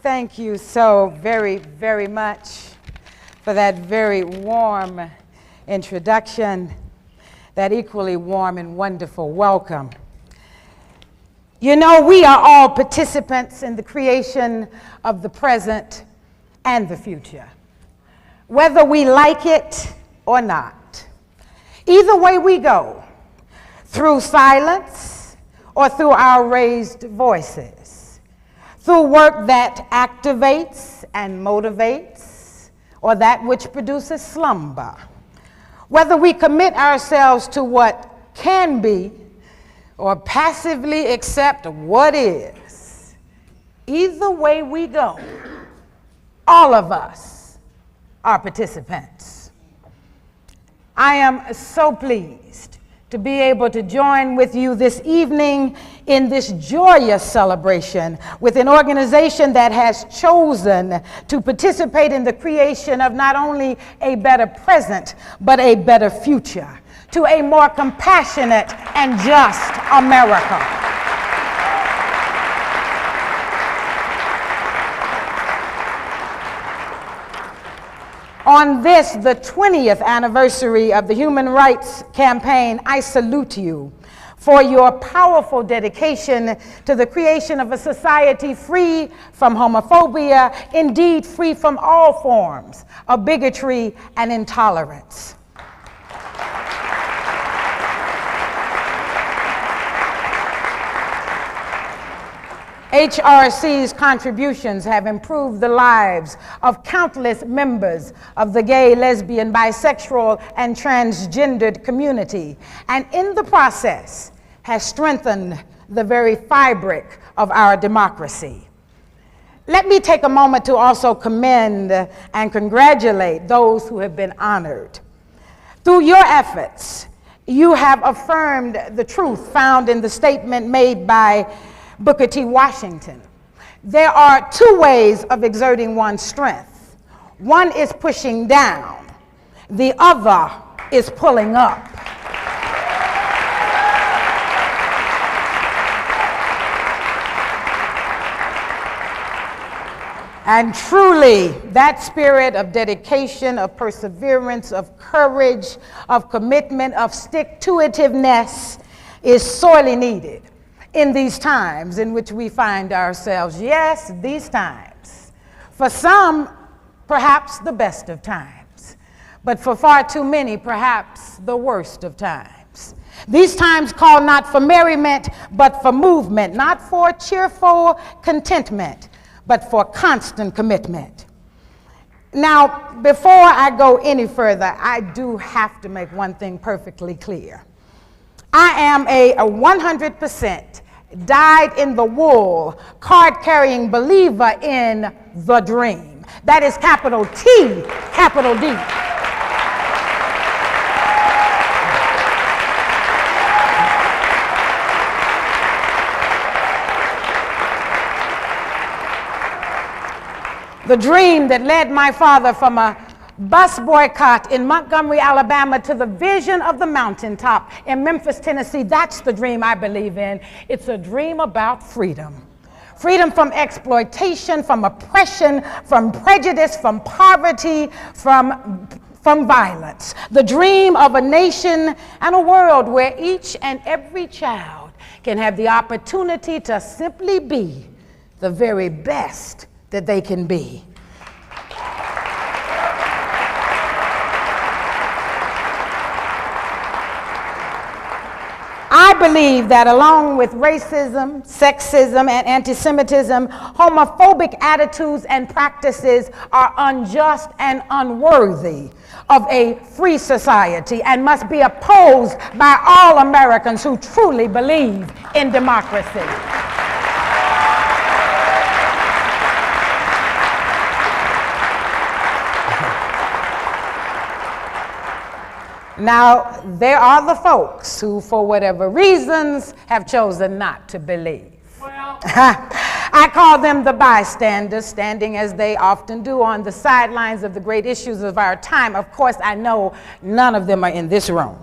Thank you so very, very much for that very warm introduction, that equally warm and wonderful welcome. You know, we are all participants in the creation of the present and the future, whether we like it or not. Either way we go, through silence or through our raised voices, through work that activates and motivates, or that which produces slumber, whether we commit ourselves to what can be or passively accept what is. Either way we go, all of us are participants. I am so pleased to be able to join with you this evening in this joyous celebration with an organization that has chosen to participate in the creation of not only a better present, but a better future, to a more compassionate and just America. On this, the 20th anniversary of the Human Rights Campaign, I salute you for your powerful dedication to the creation of a society free from homophobia, indeed free from all forms of bigotry and intolerance. HRC's contributions have improved the lives of countless members of the gay, lesbian, bisexual, and transgendered community, and in the process has strengthened the very fabric of our democracy. Let me take a moment to also commend and congratulate those who have been honored. Through your efforts, you have affirmed the truth found in the statement made by Booker T. Washington. There are two ways of exerting one's strength. One is pushing down, the other is pulling up. And truly, that spirit of dedication, of perseverance, of courage, of commitment, of stick-to-itiveness is sorely needed in these times in which we find ourselves. Yes, these times. For some, perhaps the best of times, but for far too many, perhaps the worst of times. These times call not for merriment, but for movement, not for cheerful contentment, but for constant commitment. Now, before I go any further, I do have to make one thing perfectly clear. I am a 100% dyed-in-the-wool, card-carrying believer in the dream. That is capital T, capital D. The dream that led my father from a bus boycott in Montgomery, Alabama, to the vision of the mountaintop in Memphis, Tennessee. That's the dream I believe in. It's a dream about freedom. Freedom from exploitation, from oppression, from prejudice, from poverty, from violence. The dream of a nation and a world where each and every child can have the opportunity to simply be the very best that they can be. I believe that along with racism, sexism, and anti-Semitism, homophobic attitudes and practices are unjust and unworthy of a free society and must be opposed by all Americans who truly believe in democracy. Now, there are the folks who, for whatever reasons, have chosen not to believe. Well. I call them the bystanders, standing as they often do on the sidelines of the great issues of our time. Of course, I know none of them are in this room.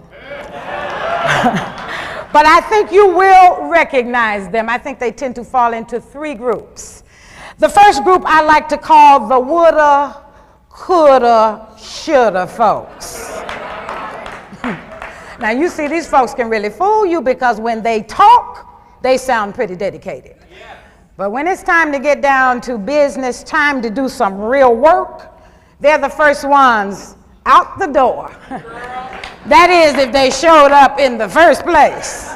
But I think you will recognize them. I think they tend to fall into three groups. The first group I like to call the woulda, coulda, shoulda folks. Now you see, these folks can really fool you because when they talk, they sound pretty dedicated. But when it's time to get down to business, time to do some real work, they're the first ones out the door. That is, if they showed up in the first place.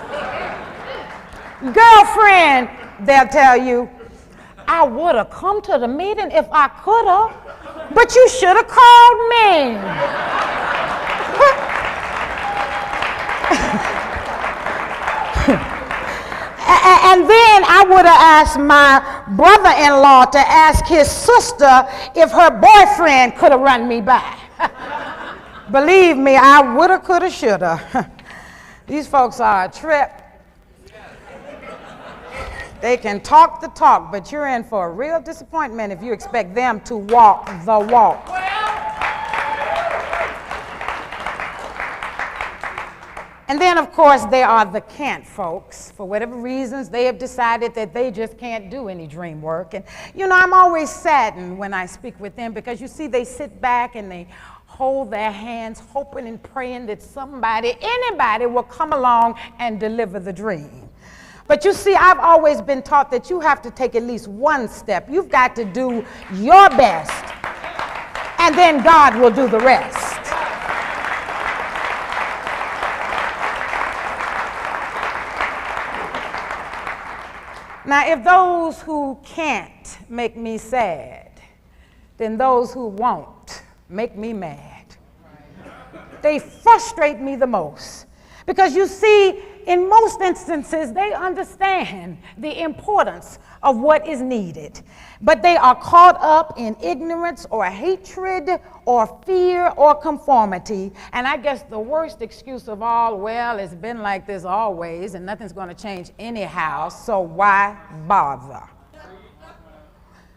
Girlfriend, they'll tell you, I would have come to the meeting if I could have, but you should have called me. And then I would have asked my brother-in-law to ask his sister if her boyfriend could have run me by. Believe me, I woulda, coulda, shoulda. These folks are a trip. They can talk the talk, but you're in for a real disappointment if you expect them to walk the walk. And then, of course, there are the can't folks. For whatever reasons, they have decided that they just can't do any dream work. And, you know, I'm always saddened when I speak with them because, you see, they sit back and they hold their hands, hoping and praying that somebody, anybody will come along and deliver the dream. But you see, I've always been taught that you have to take at least one step. You've got to do your best, and then God will do the rest. Now, if those who can't make me sad, then those who won't make me mad. They frustrate me the most because, you see, in most instances, they understand the importance of what is needed, but they are caught up in ignorance or hatred or fear or conformity. And I guess the worst excuse of all, well, it's been like this always and nothing's going to change anyhow, so why bother?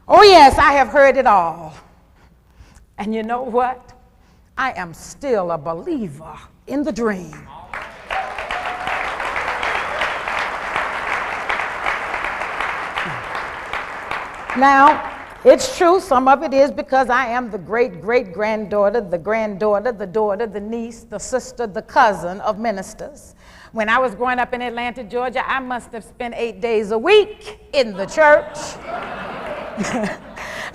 Oh yes, I have heard it all. And you know what? I am still a believer in the dream. Now, it's true, some of it is because I am the great-great-granddaughter, the granddaughter, the daughter, the niece, the sister, the cousin of ministers. When I was growing up in Atlanta, Georgia, I must have spent 8 days a week in the church.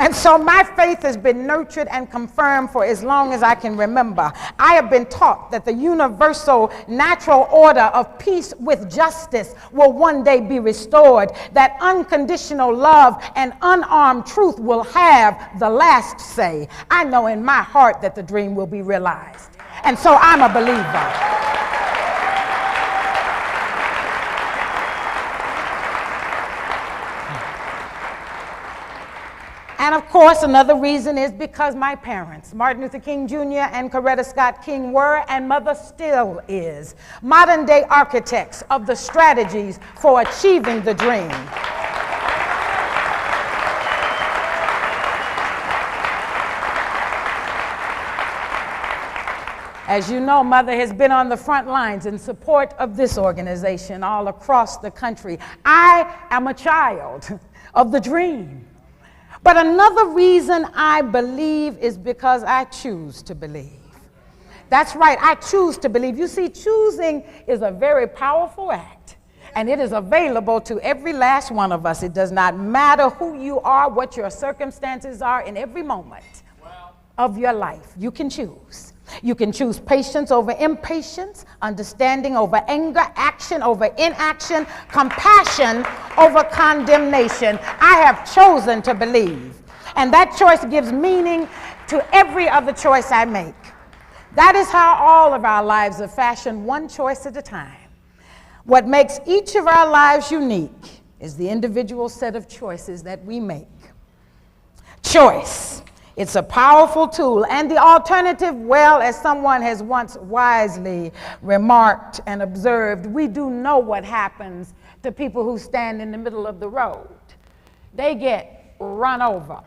And so my faith has been nurtured and confirmed for as long as I can remember. I have been taught that the universal natural order of peace with justice will one day be restored, that unconditional love and unarmed truth will have the last say. I know in my heart that the dream will be realized. And so I'm a believer. And of course, another reason is because my parents, Martin Luther King Jr. and Coretta Scott King, were, and mother still is, modern day architects of the strategies for achieving the dream. As you know, Mother has been on the front lines in support of this organization all across the country. I am a child of the dream. But another reason I believe is because I choose to believe. That's right, I choose to believe. You see, choosing is a very powerful act, and it is available to every last one of us. It does not matter who you are, what your circumstances are in every moment of your life. You can choose. You can choose patience over impatience, understanding over anger, action over inaction, compassion over condemnation. I have chosen to believe, and that choice gives meaning to every other choice I make. That is how all of our lives are fashioned, one choice at a time. What makes each of our lives unique is the individual set of choices that we make. Choice. It's a powerful tool, and the alternative, well, as someone has once wisely remarked and observed, we do know what happens to people who stand in the middle of the road. They get run over.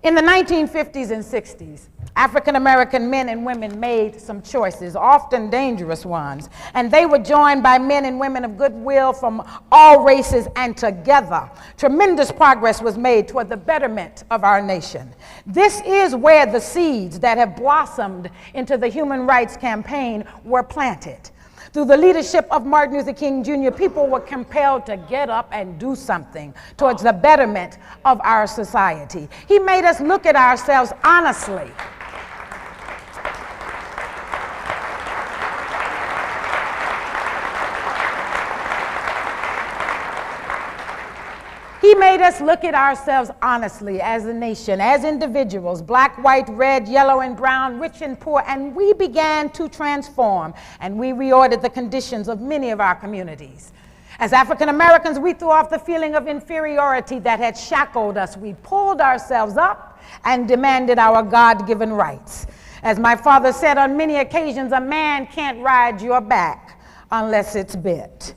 In the 1950s and 60s, African American men and women made some choices, often dangerous ones, and they were joined by men and women of goodwill from all races, and together tremendous progress was made toward the betterment of our nation. This is where the seeds that have blossomed into the Human Rights Campaign were planted. Through the leadership of Martin Luther King Jr., people were compelled to get up and do something towards the betterment of our society. He made us look at ourselves honestly. He made us look at ourselves honestly as a nation, as individuals, black, white, red, yellow, and brown, rich and poor, and we began to transform, and we reordered the conditions of many of our communities. As African Americans, we threw off the feeling of inferiority that had shackled us. We pulled ourselves up and demanded our God-given rights. As my father said on many occasions, a man can't ride your back unless it's bit.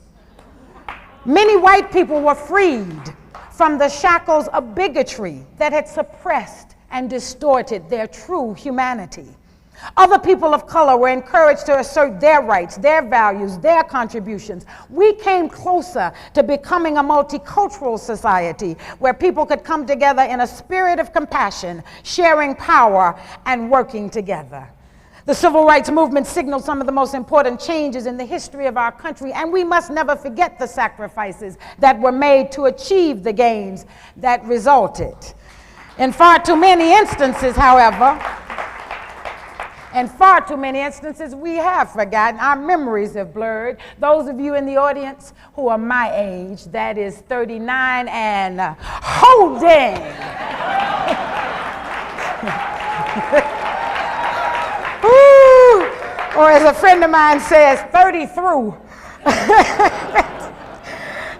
Many white people were freed from the shackles of bigotry that had suppressed and distorted their true humanity. Other people of color were encouraged to assert their rights, their values, their contributions. We came closer to becoming a multicultural society where people could come together in a spirit of compassion, sharing power and working together. The civil rights movement signaled some of the most important changes in the history of our country, and we must never forget the sacrifices that were made to achieve the gains that resulted. In far too many instances, however, we have forgotten. Our memories have blurred. Those of you in the audience who are my age, that is 39 and holding. Or as a friend of mine says, 30 through.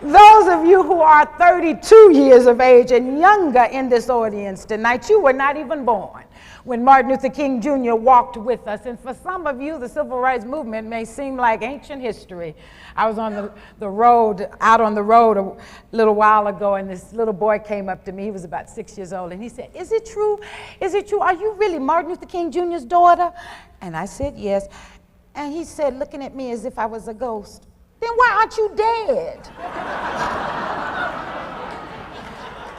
Those of you who are 32 years of age and younger in this audience tonight, you were not even born when Martin Luther King Jr. walked with us. And for some of you, the civil rights movement may seem like ancient history. I was on the road, out on the road a little while ago, and this little boy came up to me. He was about 6 years old, and he said, "Is it true? Is it true? Are you really Martin Luther King Jr.'s daughter?" And I said, "Yes." And he said, looking at me as if I was a ghost, "Then why aren't you dead?"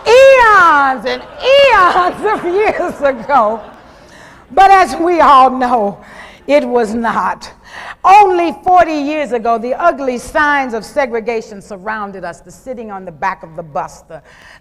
Eons and eons of years ago. But as we all know, it was not. Only 40 years ago, the ugly signs of segregation surrounded us, the sitting on the back of the bus,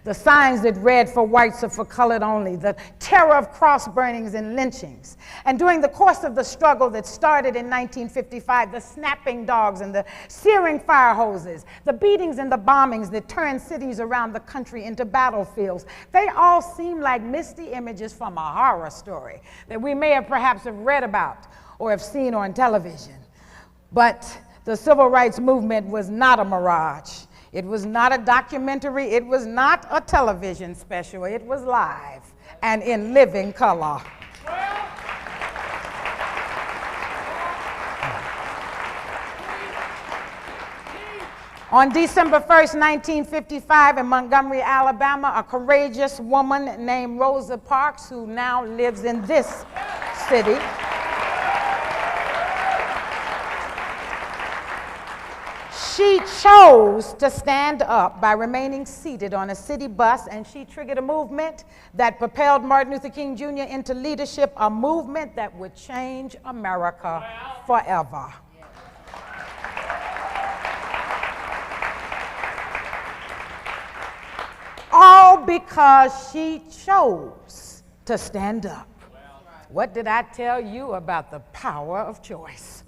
the signs that read "for whites" or "for colored only," the terror of cross burnings and lynchings. And during the course of the struggle that started in 1955, the snapping dogs and the searing fire hoses, the beatings and the bombings that turned cities around the country into battlefields, they all seem like misty images from a horror story that we may have perhaps have read about or have seen on television. But the civil rights movement was not a mirage. It was not a documentary. It was not a television special. It was live and in living color. On December 1st, 1955, in Montgomery, Alabama, a courageous woman named Rosa Parks, who now lives in this city, she chose to stand up by remaining seated on a city bus, and she triggered a movement that propelled Martin Luther King Jr. into leadership, a movement that would change America forever. All because she chose to stand up. What did I tell you about the power of choice?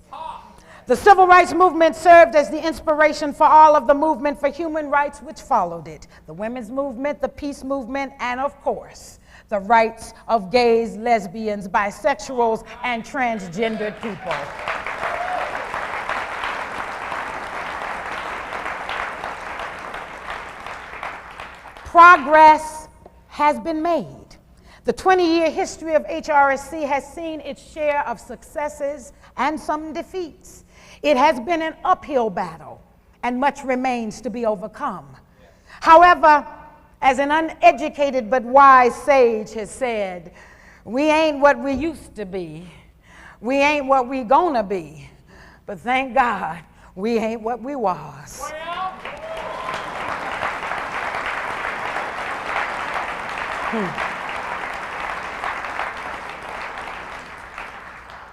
The civil rights movement served as the inspiration for all of the movement for human rights which followed it. The women's movement, the peace movement, and of course, the rights of gays, lesbians, bisexuals, and transgendered people. Progress has been made. The 20-year history of HRSC has seen its share of successes and some defeats. It has been an uphill battle, and much remains to be overcome. However, as an uneducated but wise sage has said, We ain't what we used to be. We ain't what we gonna be. But thank God, we ain't what we was.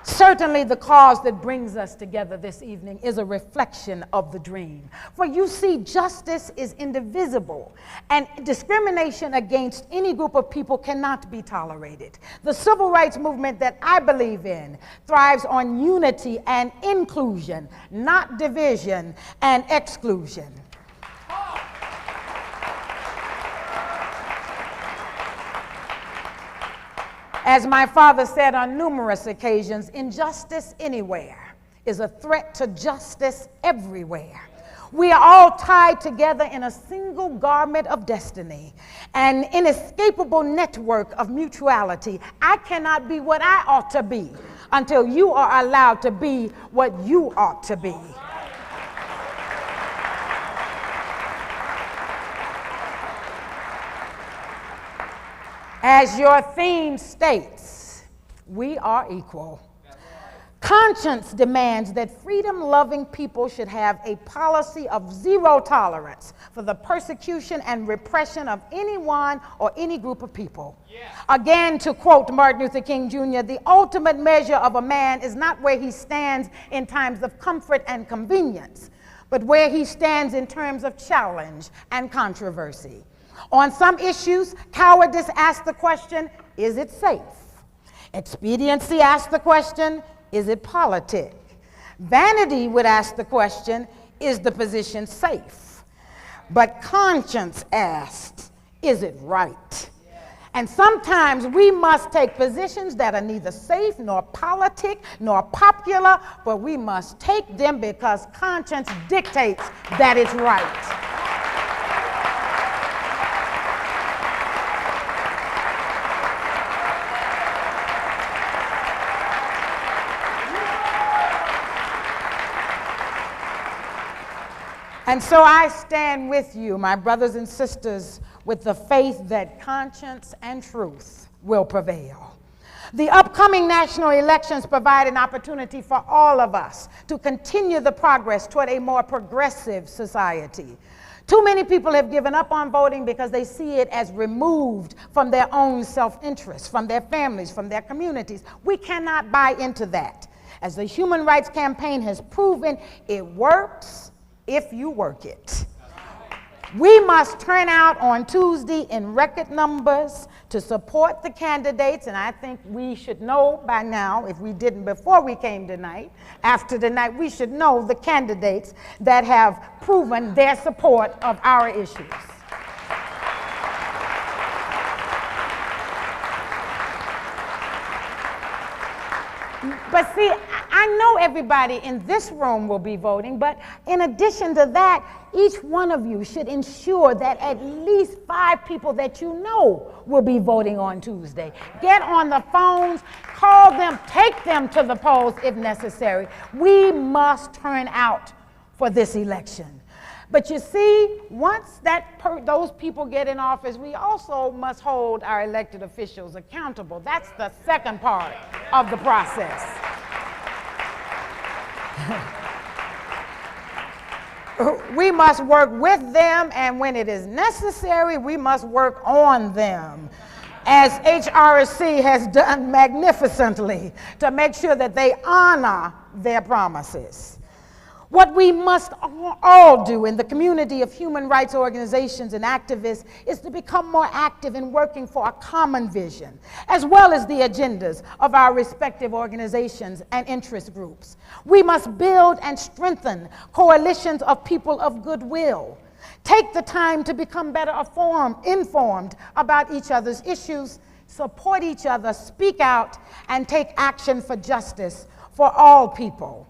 Certainly the cause that brings us together this evening is a reflection of the dream. For you see, justice is indivisible, and discrimination against any group of people cannot be tolerated. The civil rights movement that I believe in thrives on unity and inclusion, not division and exclusion. As my father said on numerous occasions, injustice anywhere is a threat to justice everywhere. We are all tied together in a single garment of destiny, an inescapable network of mutuality. I cannot be what I ought to be until you are allowed to be what you ought to be. As your theme states, we are equal. Conscience demands that freedom-loving people should have a policy of zero tolerance for the persecution and repression of anyone or any group of people. Yeah. Again, to quote Martin Luther King Jr., the ultimate measure of a man is not where he stands in times of comfort and convenience, but where he stands in terms of challenge and controversy. On some issues, cowardice asks the question, is it safe? Expediency asks the question, is it politic? Vanity would ask the question, is the position safe? But conscience asks, is it right? And sometimes we must take positions that are neither safe nor politic nor popular, but we must take them because conscience dictates that it's right. And so I stand with you, my brothers and sisters, with the faith that conscience and truth will prevail. The upcoming national elections provide an opportunity for all of us to continue the progress toward a more progressive society. Too many people have given up on voting because they see it as removed from their own self-interest, from their families, from their communities. We cannot buy into that. As the Human Rights Campaign has proven, it works if you work it. We must turn out on Tuesday in record numbers to support the candidates, and I think we should know by now, if we didn't before we came tonight, after tonight, we should know the candidates that have proven their support of our issues. But see, I know everybody in this room will be voting, but in addition to that, each one of you should ensure that at least 5 people that you know will be voting on Tuesday. Get on the phones, call them, take them to the polls if necessary. We must turn out for this election. But you see, once those people get in office, we also must hold our elected officials accountable. That's the second part of the process. We must work with them, and when it is necessary, we must work on them, as HRC has done magnificently to make sure that they honor their promises. What we must all do in the community of human rights organizations and activists is to become more active in working for a common vision, as well as the agendas of our respective organizations and interest groups. We must build and strengthen coalitions of people of goodwill. Take the time to become better informed about each other's issues, support each other, speak out, and take action for justice for all people.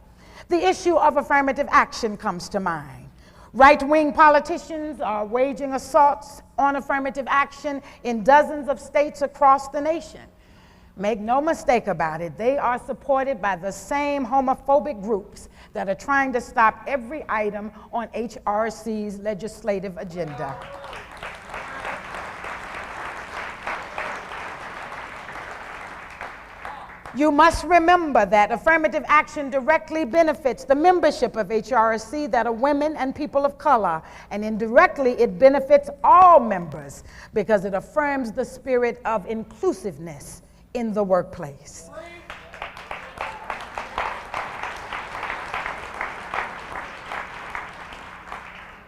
The issue of affirmative action comes to mind. Right-wing politicians are waging assaults on affirmative action in dozens of states across the nation. Make no mistake about it, they are supported by the same homophobic groups that are trying to stop every item on HRC's legislative agenda. You must remember that affirmative action directly benefits the membership of HRSC that are women and people of color, and indirectly it benefits all members because it affirms the spirit of inclusiveness in the workplace.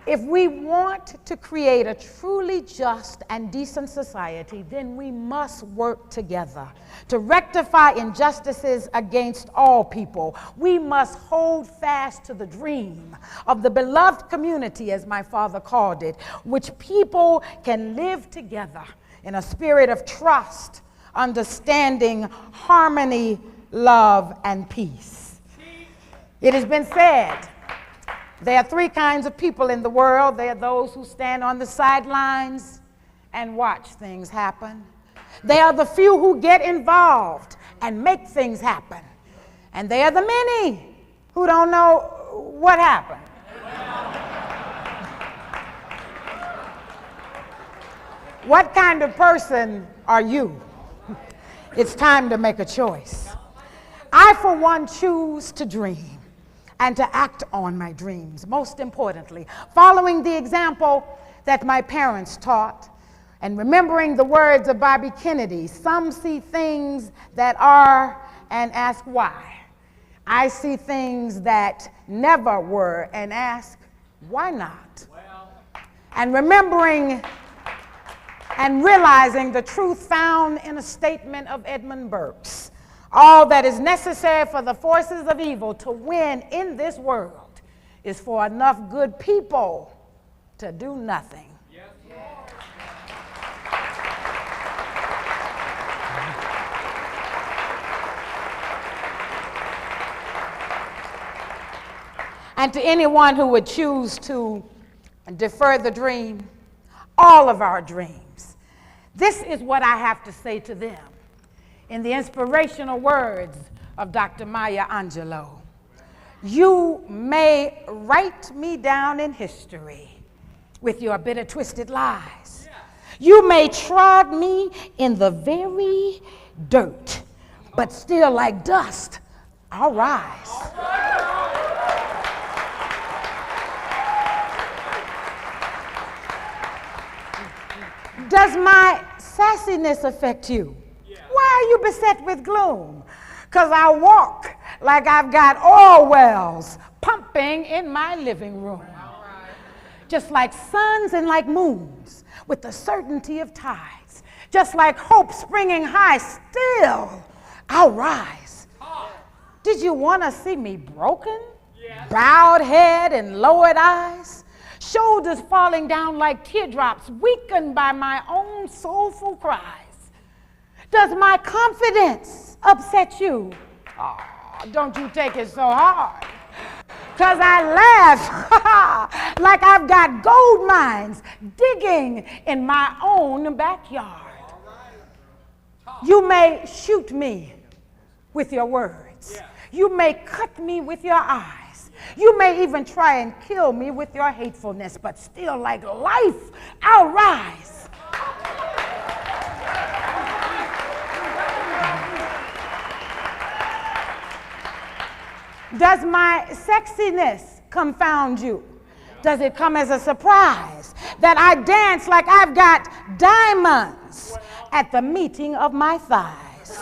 If we want to create a truly just and decent society, then we must work together to rectify injustices against all people. We must hold fast to the dream of the beloved community, as my father called it, which people can live together in a spirit of trust, understanding, harmony, love, and peace. It has been said, there are three kinds of people in the world. There are those who stand on the sidelines and watch things happen. There are the few who get involved and make things happen. And there are the many who don't know what happened. What kind of person are you? It's time to make a choice. I, for one, choose to dream and to act on my dreams. Most importantly, following the example that my parents taught and remembering the words of Bobby Kennedy, some see things that are and ask why. I see things that never were and ask, why not? And remembering and realizing the truth found in a statement of Edmund Burke's, all that is necessary for the forces of evil to win in this world is for enough good people to do nothing. Yes. And to anyone who would choose to defer the dream, all of our dreams, this is what I have to say to them. In the inspirational words of Dr. Maya Angelou, you may write me down in history with your bitter, twisted lies. You may trod me in the very dirt, but still like dust, I'll rise. Does my sassiness affect you? Why are you beset with gloom? Because I walk like I've got oil wells pumping in my living room. Just like suns and like moons with the certainty of tides. Just like hope springing high, still I'll rise. Did you want to see me broken? Bowed head and lowered eyes? Shoulders falling down like teardrops, weakened by my own soulful cries. Does my confidence upset you? Oh, don't you take it so hard. Because I laugh like I've got gold mines digging in my own backyard. You may shoot me with your words. You may cut me with your eyes. You may even try and kill me with your hatefulness, but still like life, I'll rise. Does my sexiness confound you? Does it come as a surprise that I dance like I've got diamonds at the meeting of my thighs?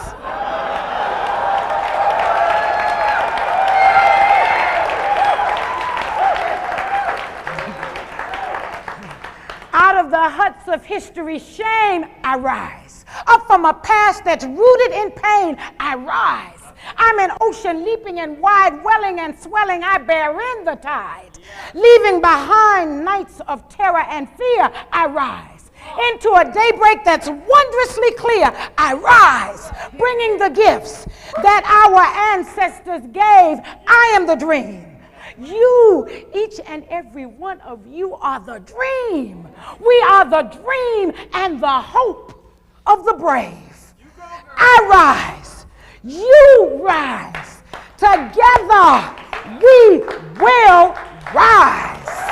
Out of the huts of history, shame, I rise. Up from a past that's rooted in pain, I rise. I'm an ocean leaping and wide, welling and swelling, I bear in the tide. Leaving behind nights of terror and fear, I rise. Into a daybreak that's wondrously clear, I rise. Bringing the gifts that our ancestors gave, I am the dream. You, each and every one of you, are the dream. We are the dream and the hope of the brave. I rise. You rise. Together we will rise.